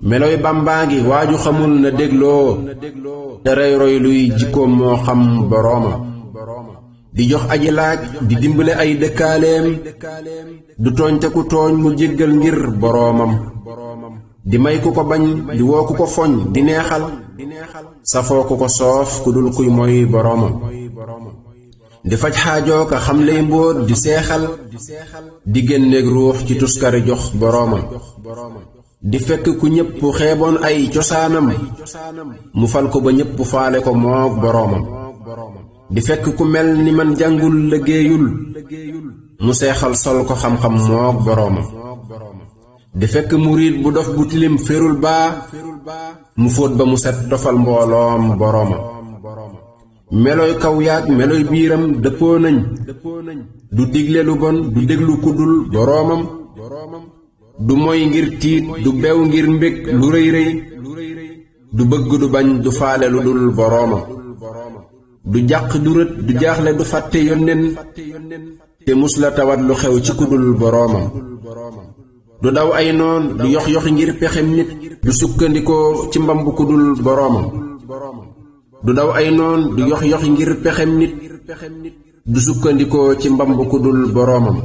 meloy Bàmbaa ngi waaju xamul na dégloo te rey roy luy jikkoom moo xam boroomam di jox aji laaj di dimbale ay dëkkaaleem du tooñ te ku tooñ mu jéggal ngir boroomam di may ku ko bañ di woo ku ko foñ di neexal safoo ku ko soof ku dul kuy moy boroomam di faj xaajoo ka xam lay mbóot di seexal di génneeg ruux ci tuskari jox boroomam di fekk ku ñépp xeeboon ay cosaanam mu fal ko ba ñépp faale ko moog boroomam di fekk ku mel ni man jàngul liggéeyul mu seexal sol ko xam-xam moog boroomam di fekk murit bu dof bu tilim ferul baa mu fóot ba mu set tofal mbooloom boroomam melooy kaw yaag melooy biiram dëppoo nañ du digle lu bon du déglu kuddul boroomam du moy ngir tiit du bew ngir mbég lu rëy rëy du bëgg du bañ du faale lu dul boroomam du jàq du rët du jaaxle du fàtte yónneen te mus la tawat lu xew ci kuddul boroomam du daw ay noon du yox yoxi ngir pexem nit du sukkandikoo ci mbamb kuddul boroomam du daw ay noon du yox yoxi ngir pexem nit du sukkandikoo ci mbamb kuddul boroomam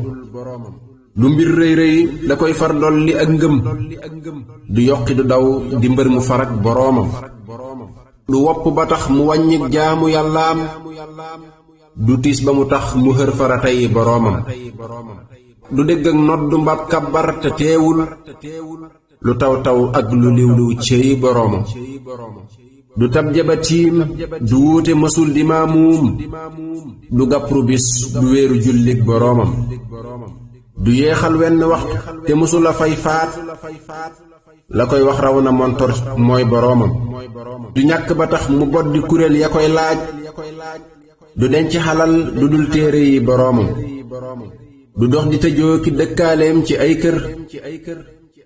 lu mbir rëy rëy da koy far dolli ak ngëm du yokki du daw di mbër mu farak boroomam du wopp ba tax mu wàññik jaamu yàllaam du tiis ba mu tax mu xër faratay boroomam du dégg ak noddu mbab kabbar te teewul lu taw taw ak lu liw lu céy boroomam du tab jabatiim du wuute mësul di maamuum du gàppru bis du wéeru jullik boroomam du yeexal wenn waxtu te mësul a fay faat la koy wax raw na montor mooy boroomam du ñàkk ba tax mu boddi kuréel ya koy laaj du denc xalal du dul téere yi boroomam du dox di tëjoo ki dëkkaaleem ci ay kër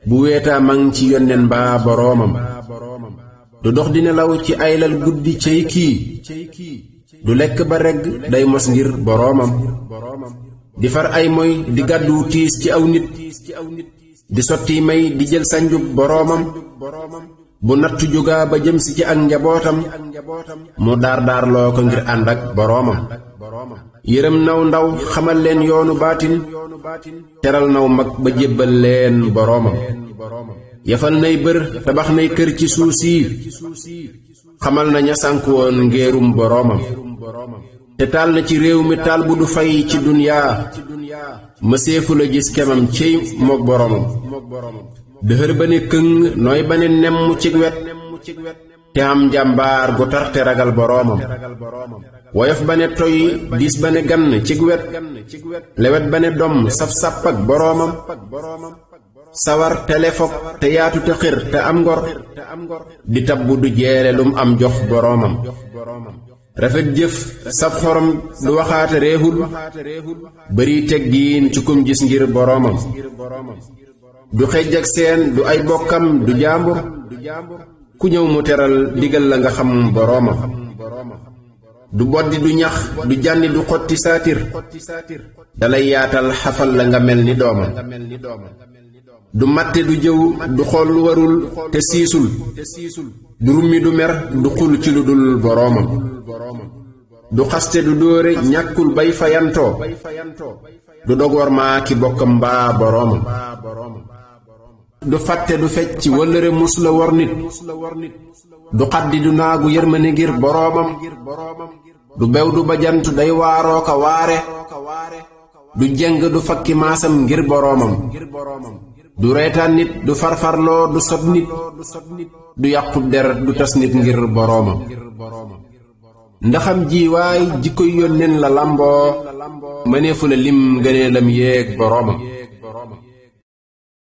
bu weetaa mang ci yonneen mbaa boroomam du dox di nelaw ci aylal guddi cey kii du lekk ba regg day mos ngir boroomam di far ay moy di gàddu tiis ci aw nit di sotti may di jël sanjub boroomam bu nattu jógaa ba jëm si ci ak njabootam mu daar loo ko ngir ànd ak boroomam yërëm naw ndaw xamal leen yoonu baatin teral naw mag ba jébbal leen boroomam yafal nay bër tabax nay kër ci suuf si xamal na ña sànk woon ngéerum boroomam te taal na ci réew mi taal bu du fay ci dunyaa mëseefu la gis kemam cey mook boroomam dëhër ba ne këng nooy ba ne nemm cig wet te am njàmbaar gu tar te ragal boroomam woyof ba ne toy diis ba ne gann cig wet lewet ba ne domm saf-sàpp ak boroomam sawar telefok te yaatu te xir te am ngor di tabbu du jeele lum am jox boroomam rafet jëf sab xorom du waxaate réexul bari teggiin ci kum gis ngir boroomam du xejj ak seen du ay bokkam du jaambur ku ñëw mu teral digal la nga xam boroomam du boddi du ñax du jànni du xotti saatir dalay yaatal xafal la nga mel ni doomam du matte du jëw du xool lu warul te siisul du rummi du mer du xul ci lu dul boroomam du xaste du dóore ñàkkul bay fayantoo du dog war maa ki bokkam mbaa boroomam du fàtte du fecc wëllëre mus la wor nit du xaddi du naagu yërmane ngir boroomam du bew du bajant day waaroo ka waare du jeng du fakki maasam ngir boroomam du reetaan nit du farfarloo du sot nit du yàqub der du tas nit ngir boroomam ndaxam jiwaay jikkoy yónneen la lamboo mëneefu la lim gëneelam yéeg boroomam